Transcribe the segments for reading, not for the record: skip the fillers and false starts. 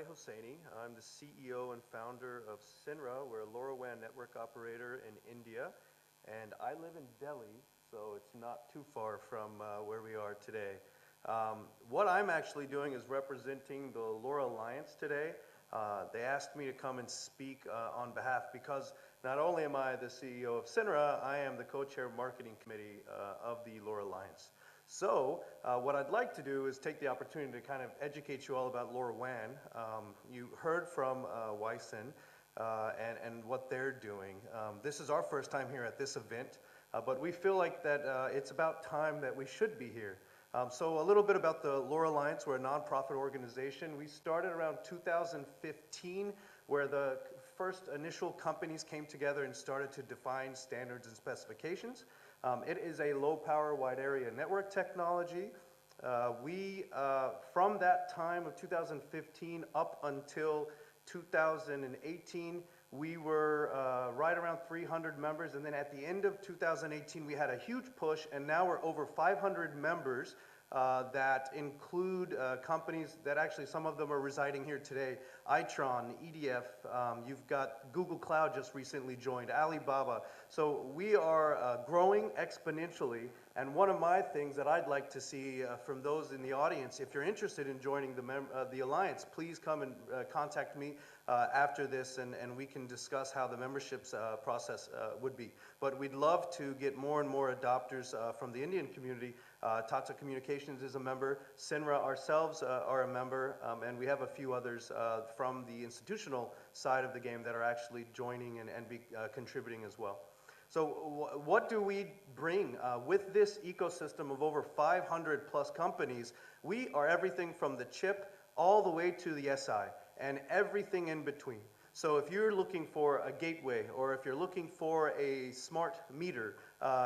Hosseini. I'm the CEO and founder of SenRa. We're a LoRaWAN network operator in India, and I live in Delhi, so it's not too far from where we are today. What I'm actually doing is representing the LoRa Alliance today. They asked me to come and speak on behalf because not only am I the CEO of SenRa, I am the co-chair of marketing committee of the LoRa Alliance. So what I'd like to do is take the opportunity to kind of educate you all about LoRaWAN. You heard from Wyson and what they're doing. This is our first time here at this event, but we feel like that it's about time that we should be here. So a little bit about the LoRa Alliance. We're a nonprofit organization. We started around 2015, where the first initial companies came together and started to define standards and specifications. It is a low-power, wide-area network technology. From that time of 2015 up until 2018, we were right around 300 members, and then at the end of 2018, we had a huge push, and now we're over 500 members that include companies that actually some of them are residing here today. Itron, EDF, you've got Google Cloud just recently joined, Alibaba. So we are growing exponentially, and one of my things that I'd like to see from those in the audience, if you're interested in joining the Alliance, please come and contact me after this, and we can discuss how the memberships process would be. But we'd love to get more and more adopters from the Indian community. Tata Communications is a member, SenRa ourselves are a member, and we have a few others from the institutional side of the game that are actually joining and be contributing as well. So what do we bring? With this ecosystem of over 500 plus companies, we are everything from the chip all the way to the SI and everything in between. So if you're looking for a gateway, or if you're looking for a smart meter,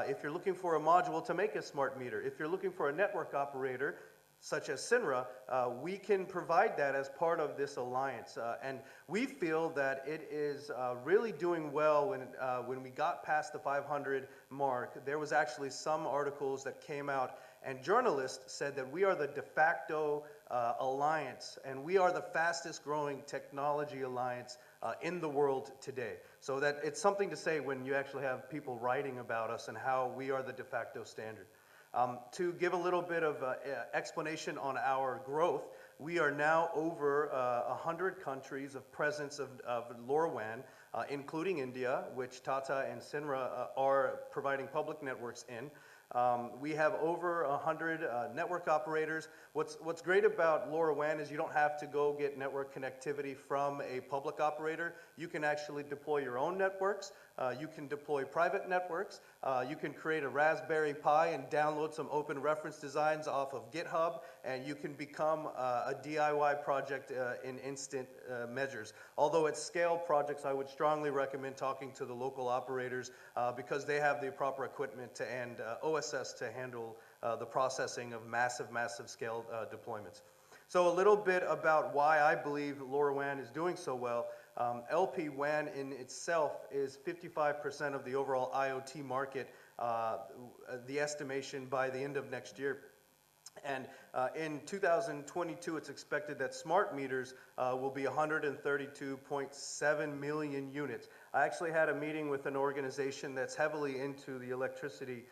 if you're looking for a module to make a smart meter, if you're looking for a network operator, such as SenRa, we can provide that as part of this alliance. And we feel that it is really doing well when we got past the 500 mark. There was actually some articles that came out, and journalists said that we are the de facto alliance, and we are the fastest growing technology alliance in the world today. So that it's something to say when you actually have people writing about us and how we are the de facto standard. To give a little bit of explanation on our growth, we are now over 100 countries of presence of LoRaWAN, including India, which Tata and SenRa are providing public networks in. We have over 100 network operators. What's great about LoRaWAN is you don't have to go get network connectivity from a public operator. You can actually deploy your own networks. You can deploy private networks. You can create a Raspberry Pi and download some open reference designs off of GitHub, and you can become a DIY project in instant measures. Although at scale projects, I would strongly recommend talking to the local operators because they have the proper equipment and OSS to handle the processing of massive scale deployments. So a little bit about why I believe LoRaWAN is doing so well. LPWAN in itself is 55% of the overall IoT market, the estimation by the end of next year. And in 2022, it's expected that smart meters will be 132.7 million units. I actually had a meeting with an organization that's heavily into the electricity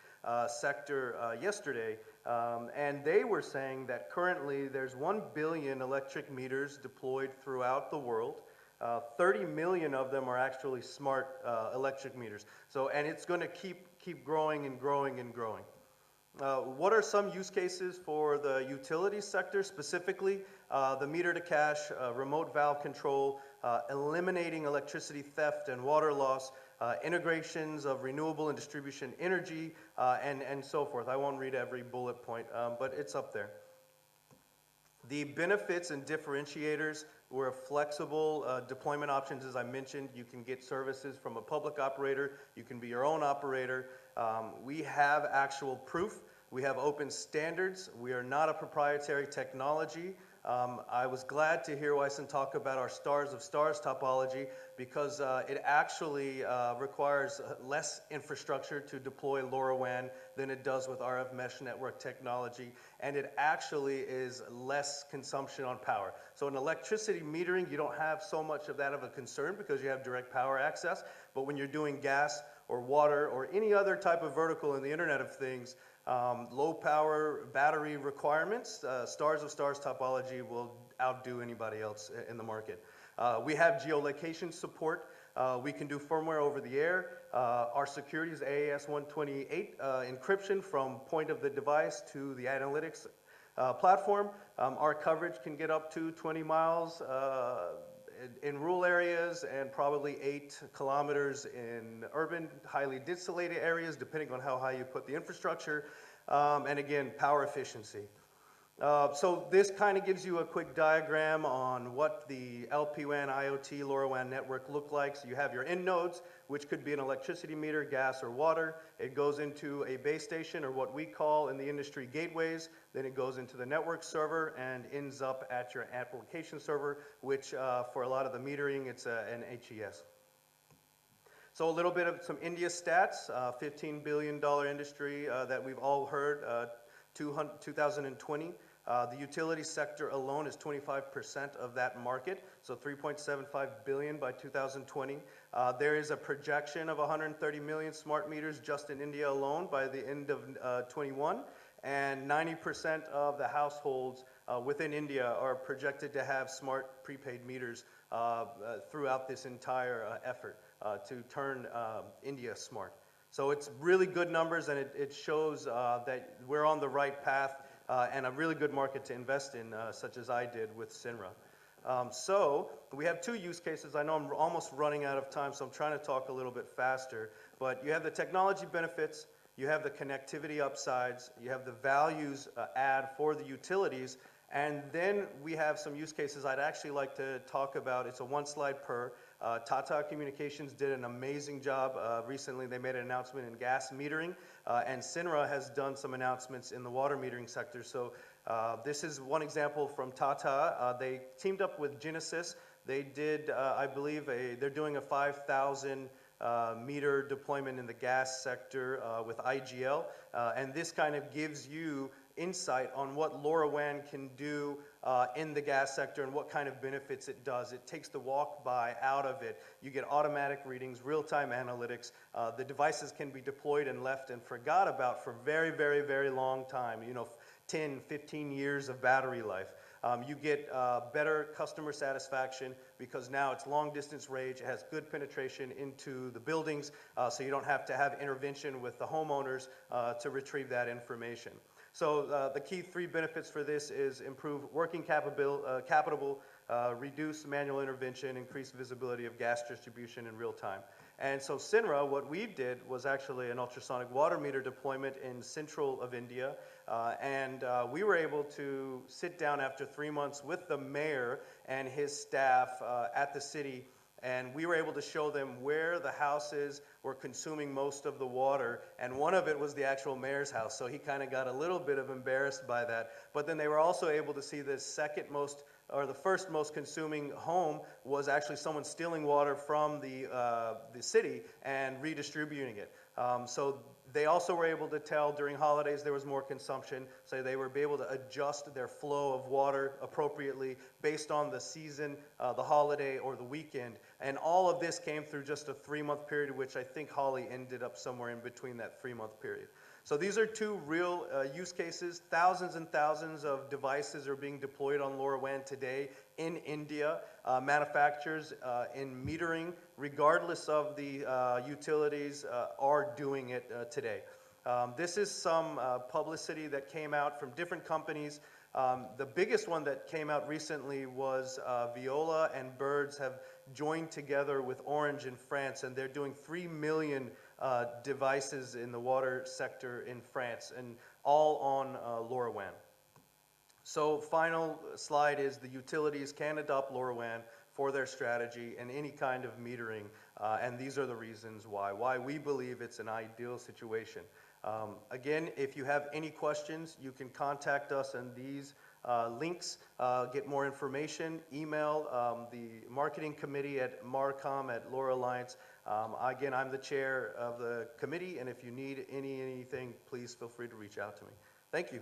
sector yesterday, and they were saying that currently there's 1 billion electric meters deployed throughout the world. 30 million of them are actually smart electric meters. So, and it's going to keep growing and growing and growing. What are some use cases for the utility sector, specifically the meter to cash, remote valve control, eliminating electricity theft and water loss, integrations of renewable and distribution energy, and so forth. I won't read every bullet point, but it's up there. The benefits and differentiators were flexible deployment options, as I mentioned. You can get services from a public operator. You can be your own operator. We have actual proof. We have open standards. We are not a proprietary technology. I was glad to hear Wyson talk about our stars of stars topology because it actually requires less infrastructure to deploy LoRaWAN than it does with RF mesh network technology, and it actually is less consumption on power. So in electricity metering, you don't have so much of that of a concern because you have direct power access, but when you're doing gas or water or any other type of vertical in the Internet of Things, low power battery requirements, stars of stars topology will outdo anybody else in the market. We have geolocation support. We can do firmware over the air. Our security is AES 128 encryption from point of the device to the analytics platform. Our coverage can get up to 20 miles in rural areas and probably 8 kilometers in urban, highly insulated areas, depending on how high you put the infrastructure. And again, power efficiency. So this kind of gives you a quick diagram on what the LPWAN, IoT, LoRaWAN network look like. So you have your end nodes, which could be an electricity meter, gas, or water. It goes into a base station, or what we call in the industry gateways. Then it goes into the network server and ends up at your application server, which for a lot of the metering, it's an HES. So a little bit of some India stats, $15 billion industry that we've all heard, 2020. The utility sector alone is 25% of that market, so 3.75 billion by 2020. There is a projection of 130 million smart meters just in India alone by the end of 21, and 90% of the households within India are projected to have smart prepaid meters throughout this entire effort to turn India smart. So it's really good numbers, and it shows that we're on the right path and a really good market to invest in, such as I did with SenRa. So we have 2 use cases. I know I'm almost running out of time, so I'm trying to talk a little bit faster. But you have the technology benefits, you have the connectivity upsides, you have the values add for the utilities, and then we have some use cases I'd actually like to talk about. It's a 1 slide per. Tata Communications did an amazing job. Recently they made an announcement in gas metering, and SenRa has done some announcements in the water metering sector. So this is one example from Tata. They teamed up with Genesis. They did, I believe, they're doing a 5,000 meter deployment in the gas sector with IGL, and this kind of gives you insight on what LoRaWAN can do in the gas sector and what kind of benefits it does. It takes the walk-by out of it. You get automatic readings, real-time analytics. The devices can be deployed and left and forgot about for very, very, very long time, 10, 15 years of battery life. You get better customer satisfaction because now it's long-distance range. It has good penetration into the buildings, so you don't have to have intervention with the homeowners to retrieve that information. So the key 3 benefits for this is improve working capital, reduce manual intervention, increase visibility of gas distribution in real time. And so SenRa, what we did was actually an ultrasonic water meter deployment in central of India, and we were able to sit down after 3 months with the mayor and his staff at the city, and we were able to show them where the houses were consuming most of the water, and one of it was the actual mayor's house, so he kind of got a little bit of embarrassed by that. But then they were also able to see the second most, or the first most consuming home was actually someone stealing water from the city and redistributing it. So they also were able to tell during holidays there was more consumption, so they were able to adjust their flow of water appropriately based on the season, the holiday, or the weekend. And all of this came through just a 3-month period, which I think Holly ended up somewhere in between that 3-month period. So these are 2 real use cases. Thousands and thousands of devices are being deployed on LoRaWAN today in India. Manufacturers in metering, regardless of the utilities, are doing it today. This is some publicity that came out from different companies. The biggest one that came out recently was Veolia and Birds have joined together with Orange in France, and they're doing 3 million devices in the water sector in France, and all on LoRaWAN. So final slide is the utilities can adopt LoRaWAN for their strategy and any kind of metering, and these are the reasons why we believe it's an ideal situation. Again, if you have any questions, you can contact us on these links, get more information, email the marketing committee at Marcom at LoRa Alliance. Again, I'm the chair of the committee, and if you need anything, please feel free to reach out to me. Thank you.